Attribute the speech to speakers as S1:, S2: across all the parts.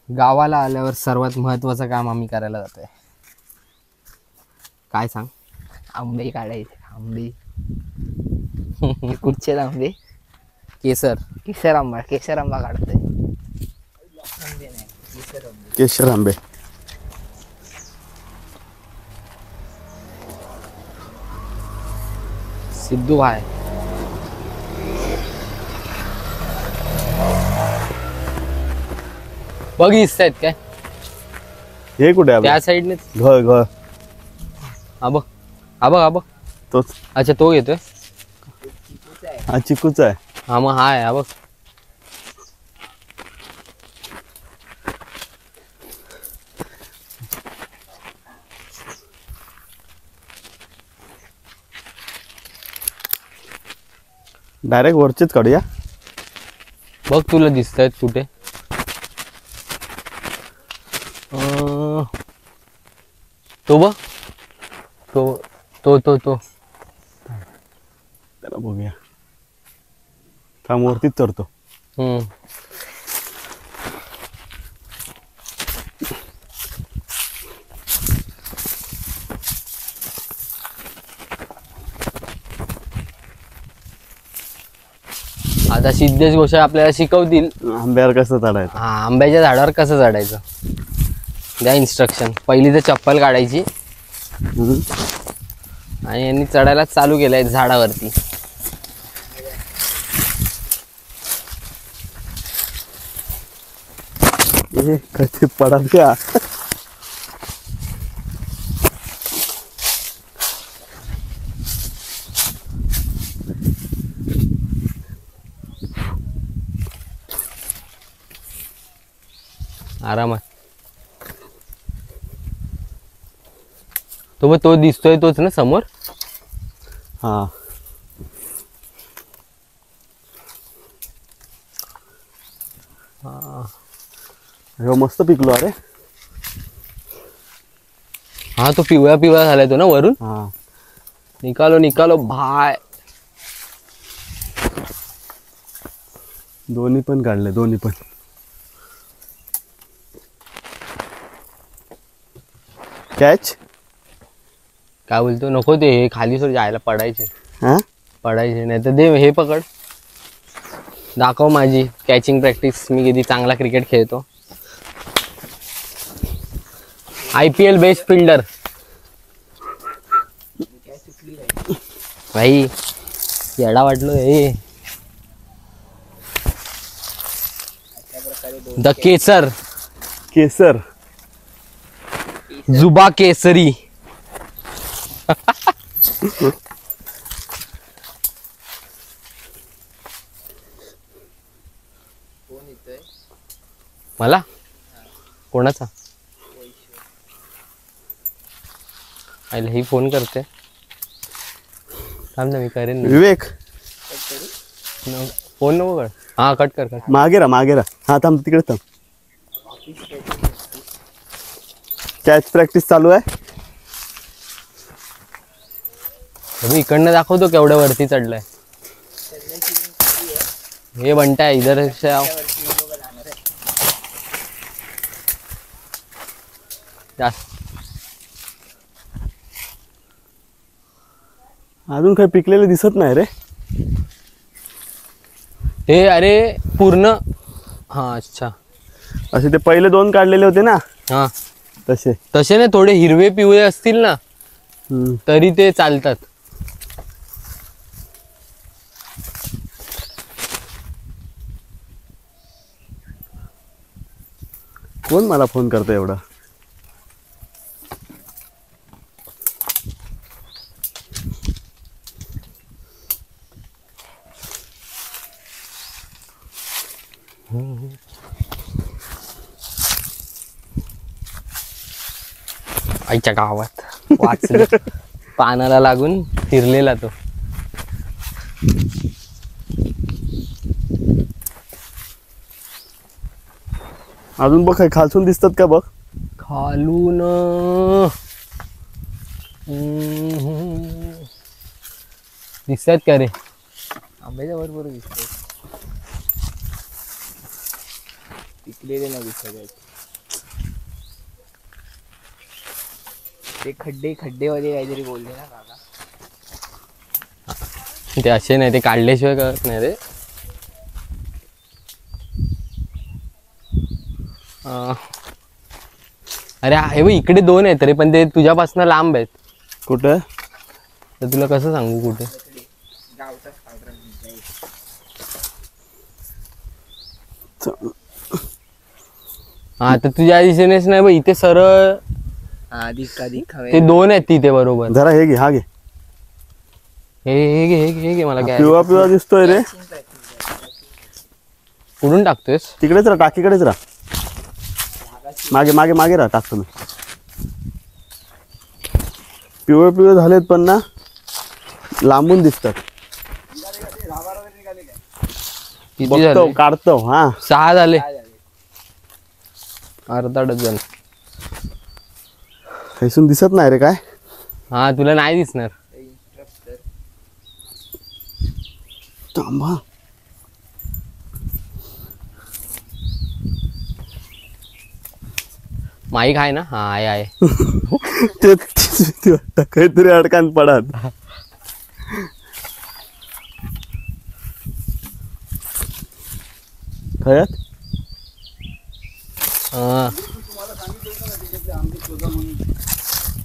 S1: गावाला आल्यावर सर्वात महत्वाचं काम आम्ही करायला जातोय. काय सांग?
S2: आंबे काढायचे. आंबे कुठचे आंबे?
S1: केसर.
S2: केसर आंबा. केसर आंबा काढतोय. आंबे नाही, केसर आंबे.
S3: केशर आंबे.
S1: सिद्धू भाई बघ दिसतायत काय?
S3: हे कुठे आहे
S1: त्या साईडने.
S3: घ घ
S1: हा बघ, हा बघ, हा बघ.
S3: तोच.
S1: अच्छा तो घेतोय.
S3: हा चिकूचा आहे.
S1: हा मग हा आहे, हा बघ.
S3: डायरेक्ट वरचेच काढूया.
S1: बघ तुला दिसतायत कुठे? तो बघ, तो
S3: त्याला बघूया. थांब वरतीच चढतो.
S1: आता सिद्धेश गोसाई आपल्याला शिकवतील
S3: आंब्यावर कसं चढायचं.
S1: हा आंब्याच्या झाडावर कसं चढायचं. द्या इन्स्ट्रक्शन. पहिली तर चप्पल काढायची आणि यांनी चढायला चालू केलंय झाडावरती.
S3: कधी पडाल.
S1: आरामात. तो दिसतोय तोच ना समोर.
S3: हा मस्त पिकलो. अरे
S1: हा तो पिवळा पिवळा झालाय तो ना वरून.
S3: हा
S1: निकालो भाय.
S3: दोन्ही पण काढले, दोन्ही पण. कॅच.
S1: काय बोलतो? नको ते हे खाली सोड, जायला पडायचे.
S3: हा
S1: पडायचे नाही तर दे हे पकड. दाखव माझी कॅचिंग प्रॅक्टिस. मी किती चांगला क्रिकेट खेळतो. IPL बेस्ट फिल्डर भाई. येडा वाटलो हे. द केसर.
S3: केसर.
S1: जुबा केसरी. मला कोणाचा? आईला ही फोन करते. थांब ना मी करेन.
S3: विवेक
S1: फोन नको कर. हा कट कर.
S3: मागे राहा. हा थांब तिकडे थांब. कॅच प्रॅक्टिस चालू आहे.
S1: मी इकडनं दाखवतो केवढ्या वरती चढलाय. हे बंटा इधर से आओ.
S3: अजून काही पिकलेले दिसत नाही रे.
S1: हे अरे पूर्ण. हा अच्छा.
S3: असे ते पहिले दोन काढलेले होते ना.
S1: हा
S3: तसे
S1: ना थोडे हिरवे पिवळे असतील ना तरी ते चालतात.
S3: कोण मला फोन करतो एवढा?
S1: आईच्या गावात वाचले. पानाला लागून फिरलेला तो.
S3: अजून बघ काही खालसून दिसतात का बघ.
S1: खालून दिसतात का रे?
S2: आंब्याच्या भरपूर दिसतात. पिकलेले नाही दिसत आहेत. ते खड्डे मध्ये काहीतरी बोलले ना काका.
S1: ते असे नाही, ते काढल्याशिवाय कळत नाही रे. अरे हे बघ इकडे 2 आहेत रे, पण ते तुझ्यापासून लांब आहेत.
S3: कुठे?
S1: तर तुला कसं सांगू कुठे.
S2: गावचा
S1: हा तर तुझ्या दिशेनेच नाही बघ, इथे सरळ
S2: हा दिक्का
S1: ते 2 आहेत तिथे बरोबर.
S3: जरा हे घे, हा घे.
S1: हे घे मला काय
S3: पिवळा पिवळा दिसतोय रे.
S1: कुठून टाकतोयस?
S3: तिकडेच राहा, टाकीकडेच राहा. मागे मागे मागे राहा, टाकतो मी. पिवळे पिवळे झालेत पण ना लांबून दिसतात.
S1: किती
S3: बघतो,
S1: झाले?
S3: काढतो. हा
S1: 6 झाले. अर्धा डझन.
S3: कैसून दिसत नाही रे काय.
S1: हा तुला नाही दिसणार.
S3: थांबा.
S1: माईक आहे ना? हा आहे.
S3: ते काहीतरी अडकान पडत. खयात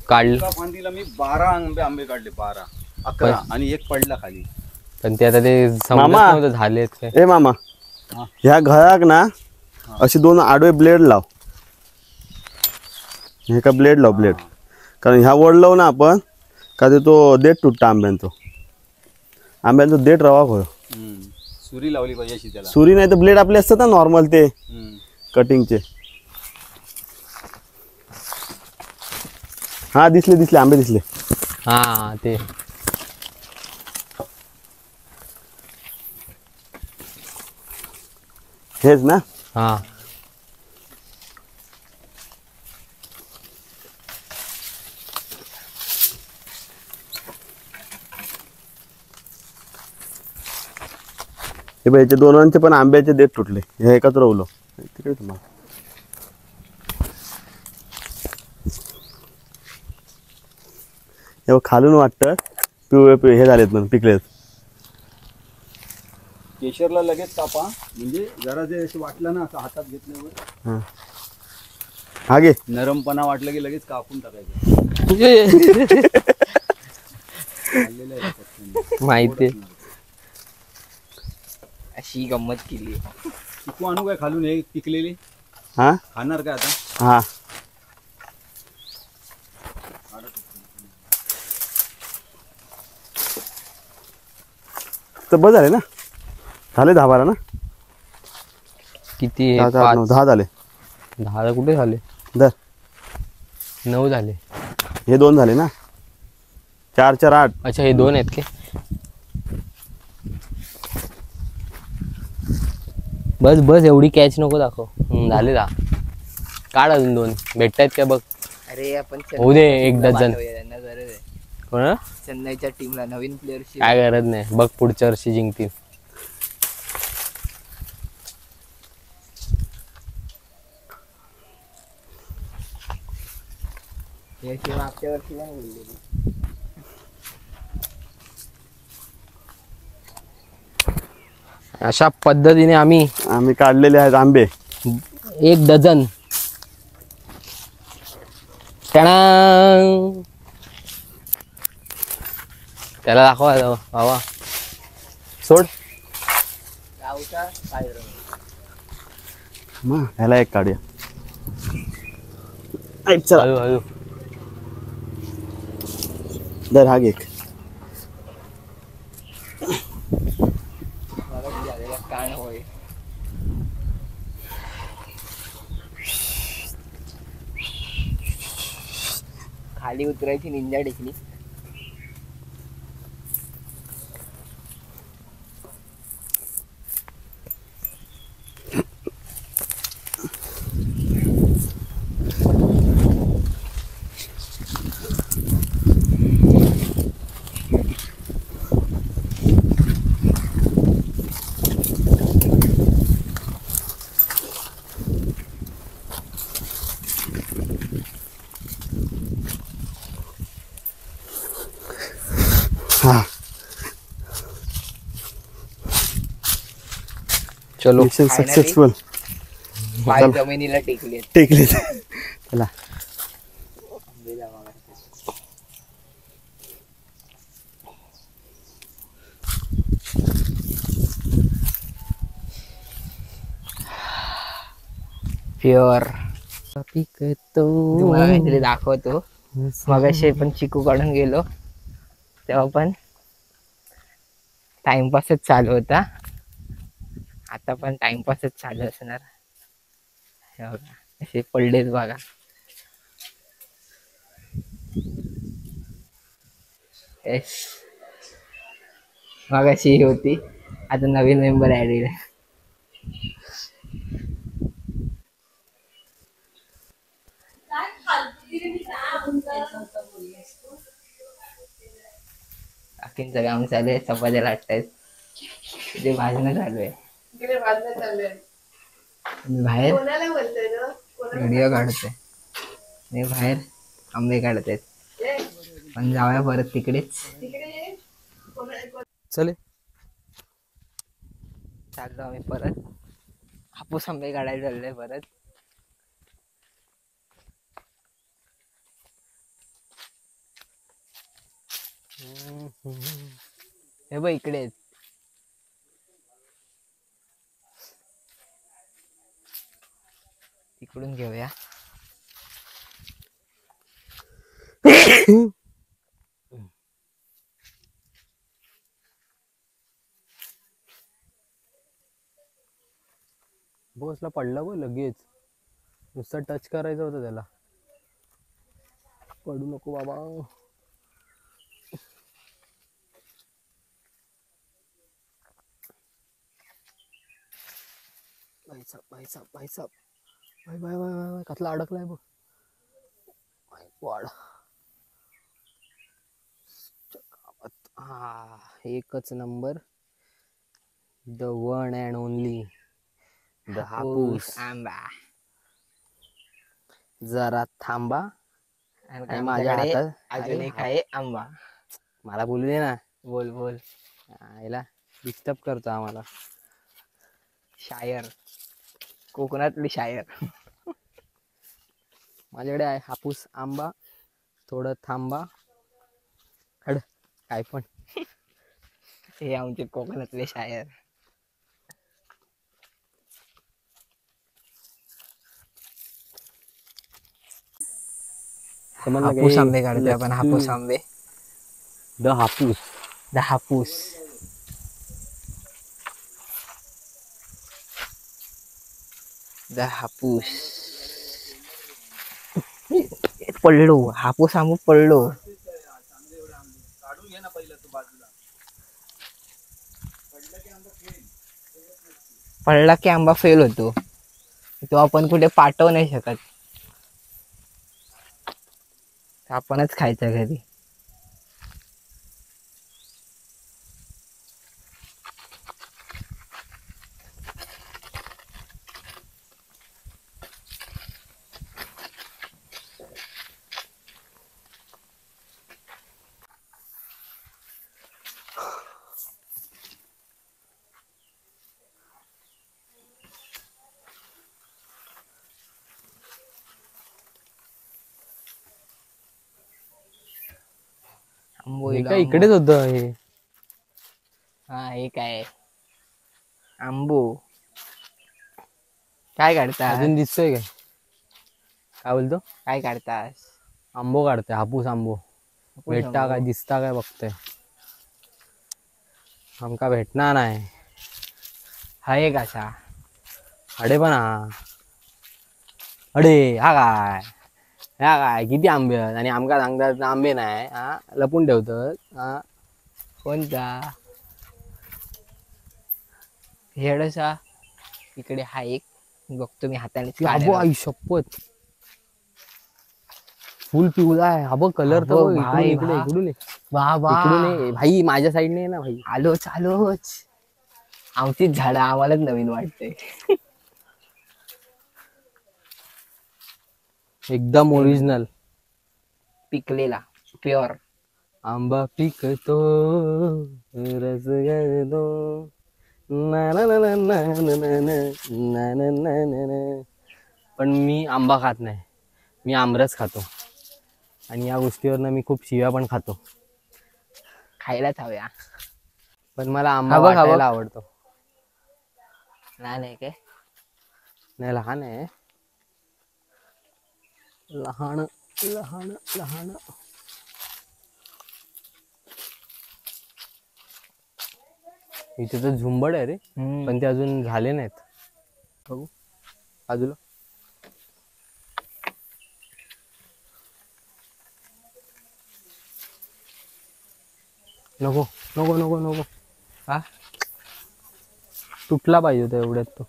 S1: काढलं
S4: फांदीला मी 12 आंबे काढले. 12 11 आणि एक पडला खाली.
S1: पण ते आता ते समजत
S3: मामा.
S1: नव्हतं झालेत काय.
S3: ए मामा, ह्या घराक ना अशी 2 आडवे ब्लेड लाव. हे का ब्लेड लाव, ब्लेड. कारण ह्या वड लाव ना आपण का ते तो देठ तुटता आंब्यांचं देठ रवा होय.
S4: सुरी लावली पाहिजे अशी त्याला.
S3: सुरी नाही तर ब्लेड आपले असतात ना नॉर्मल ते कटिंगचे. हा दिसले आंबे दिसले.
S1: हा ते
S3: हेच ना.
S1: हा
S3: हे बघ, याचे 2 पण आंब्याचे देठ तुटले. हे एकच रवलो तिकडे तुम्हाला. हे बघ, खालून वाटतं पिवळे हे झालेत म्हणून पिकलेत.
S4: केशरला लगेच कापा, म्हणजे जरा जे असं वाटलं ना, असं हातात घेतल्यावर
S3: हा घे.
S4: नरमपणा वाटलं की लगेच कापून टाकायचं.
S1: माहिती
S2: अशी गंमत केली.
S4: चिकू आणू काय खालून हे पिकलेली?
S3: हा
S4: खाणार काय आता?
S3: हा तर बस झाले ना. झाले 10-12 ना.
S1: किती
S3: 10 झाले.
S1: 10 कुठे झाले?
S3: दर
S1: 9 झाले.
S3: हे 2 झाले ना. 4 4 8.
S1: अच्छा हे 2 आहेत की. बस एवढी कॅच नको दाखव. झाले 10. काढ अजून 2 भेटतायत काय बघ.
S2: अरे आपण
S1: होऊ दे, 1 डझन.
S2: त्यांना गरज आहे.
S1: कोण?
S2: चेन्नईच्या टीमला नवीन प्लेअरची
S1: काय गरज नाही, बघ पुढच्या वर्षी जिंकतील.
S2: याची मागच्या वर्षी पण बोललेली.
S1: अशा पद्धतीने आम्ही
S3: काढलेले आहेत आंबे.
S1: 1 डझन. टणांग. त्याला दाखवा बाबा. सोड.
S2: गावचा काय
S3: मग ह्याला एक काढूया. ऐक चला.
S1: हळू
S3: दर हा घे एक.
S2: कान होय. खाली उतरायची निंजा टेक्निक.
S3: हा
S1: चलो
S3: मिशन
S2: Finally.
S3: सक्सेसफुल.
S2: पाय जमिनीला टेकले.
S3: टेकले चला.
S2: प्युअर
S1: पिकतो
S2: तुम्हाला काहीतरी दाखवतो. मगाशी पण चिकू काढून गेलो तेव्हा पण टाइमपासच चालू होता. आता पण टाइमपासच चालू असणार. हे बघा असे पडलेत बघा. येस मगाशी ही होती. आता नवीन मेंबर ऍड आहे. काकींचं काम चालू आहे. चपात्या लाटतायत. ते भाजणं चालू आहे. मी बाहेर व्हिडिओ काढतोय. मी बाहेर आंबे काढतायत. पण जाऊया परत तिकडेच.
S1: चले.
S2: चाललो आम्ही परत. हापूस आंबे काढायला चाललोय परत. हे बघ इकडे आहेत. इकडून घेऊया.
S1: बसला पडला बघ लगेच. नुसता टच करायचं होतं त्याला. पडू नको बाबा. भाई साहब भाई साहब भाई साहब भाई भाई भाई भाई कसला अडकलाय बघ. वाढ. हा एकच नंबर. The one and only the Hapus.
S2: आंबा
S1: जरा थांबा
S2: आणि
S1: आणि माझ्या
S2: आमच्याकडे
S1: हातात
S2: अजून एक आहे आंबा.
S1: मला बोलू दे ना.
S2: बोल बोल.
S1: आईला डिस्टर्ब करतो आम्हाला.
S2: शायर कोकणातली शायर.
S1: माझ्याकडे आहे हापूस आंबा. थोडं थांबा. हड काय पण.
S2: हे आमचे कोकणातले शायर.
S1: समजलं का?
S2: हापूस
S1: हे
S2: आंबे काढतोय आपण.
S1: लट्टू.
S2: हापूस आंबे.
S1: The Hapus.
S2: The Hapus. The Hapus. पडलो. हापूस आंबा पडलो.
S4: काढून घे ना पहिलं तू बाजूला.
S2: पडला की आंबा फेल होतो. तो आपण कुठे पाठवू नाही शकत. आपणच खायचा घरी.
S1: हे काय इकडेच होतं हे.
S2: हा हे काय आंबो. काय काढता?
S1: अजून दिसतोय काय? काय बोलतो?
S2: काय काढतास?
S1: आंबो काढतोय. हापूस आंबो. भेटता काय दिसता काय बघतोय. आमका भेटणार नाही.
S2: हा एक असा.
S1: अडे पण हा. अडे हा काय. ह्या काय किती आंबे आहेत आणि आमका सांगतात आंबे नाही. हा लपून ठेवतात. हा
S2: कोणता? हेडसा इकडे हा एक. बघतो मी हाताने
S1: अबो आई शपथ. फुल पिवळा आहे. हा बघ कलर तर
S2: अबो
S1: बघ. इकडून
S2: भाई,
S1: इकडे
S2: भा.
S1: इकडून ये.
S2: वा वा.
S1: इकडून ये भाई. माझ्या साईडने ये ना भाई.
S2: आलोच आलोच. आमचीच झाडं आम्हालाच नवीन वाटते.
S1: एकदम ओरिजिनल.
S2: पिकलेला प्युअर.
S1: आंबा पिकतो रस गळतो ना ना ना ना ना ना ना ना ना ना ना ना. पण मी आंबा खात नाही, मी आमरस खातो. आणि या गोष्टीवरनं मी खूप शिव्या पण खातो.
S2: खायलाच हव्या.
S1: पण मला आंबा
S2: हा बघ, हा बघ.
S1: वाटायला आवडतो.
S2: नाही काय
S1: नाही लहान आहे, लहान लहान लहान. इथे तर झुंबड आहे रे, पण ते अजून झाले नाहीत. बघू बाजूला. नको नको नको नको.
S2: हा
S1: तुटला पाहिजे होता एवढ्यात तो.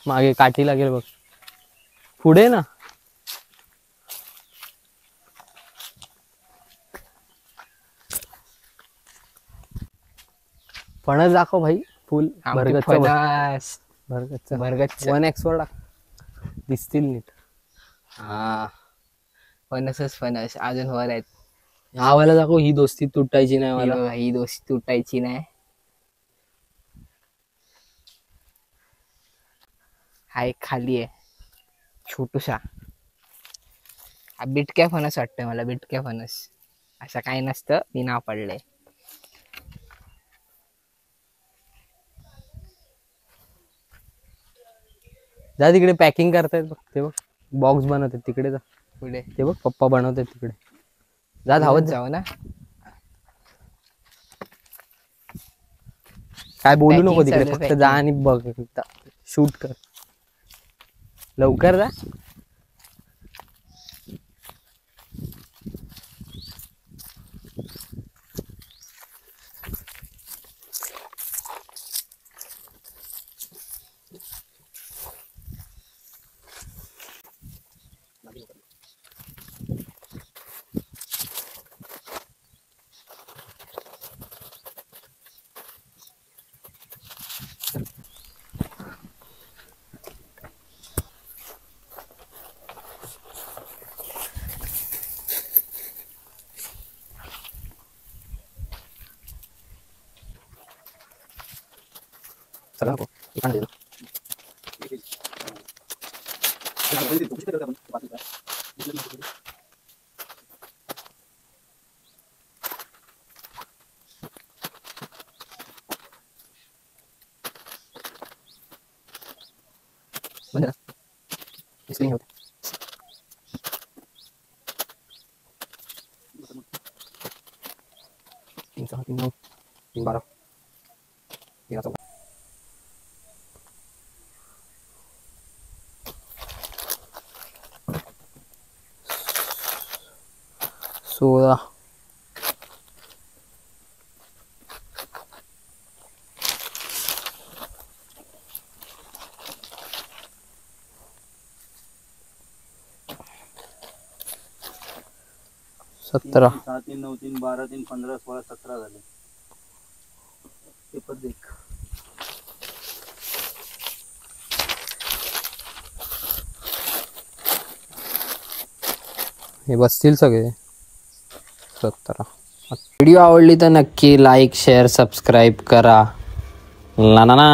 S1: मागे काठी लागेल बघ, पुढे ना. फणस दाखव भाई, फुल
S2: आमचे
S1: भरगच्च
S2: फणस
S1: भरगच्च
S2: भरगच्च
S1: 1x वर टाक, दिसतील नीट.
S2: हा फणसच फणस अजून वर आहेत.
S1: ह्या वेळेला दाखव, ही दोस्ती तुटायची नाही
S2: ही
S1: मला.
S2: बघा, ही दोस्ती तुटायची नाही. हा एक खाली आहे छोटूसा. हा बिटक्या फणस वाटतंय मला, बिटक्या फणस. असं काही नसतं, मी नाव पडलंय.
S1: जा तिकडे पॅकिंग करतायत बघ, ते बघ बॉक्स बनवतात तिकडे जा.
S2: पुढे
S1: ते बघ पप्पा बनवतात तिकडे, जा धावत जा.
S2: जाऊ ना.
S1: काय बोलू
S2: Packing
S1: नको तिकडे,
S2: चालू आहे,
S1: फक्त जा
S2: packing.
S1: आणि बघ, शूट कर लवकर जा. चला नको, इकडे दे. बंद करा. स्क्रीन होते. 3 6 3 9 3 12 13 14. सोळा. सतरा.
S3: 6 3 9 3 12 3 15 16 17 झाले. ते पण देख.
S1: हे बसतील सगळे. 17. व्हिडिओ आवडली तर नक्की लाईक शेअर सबस्क्राईब करा. ला ना ना.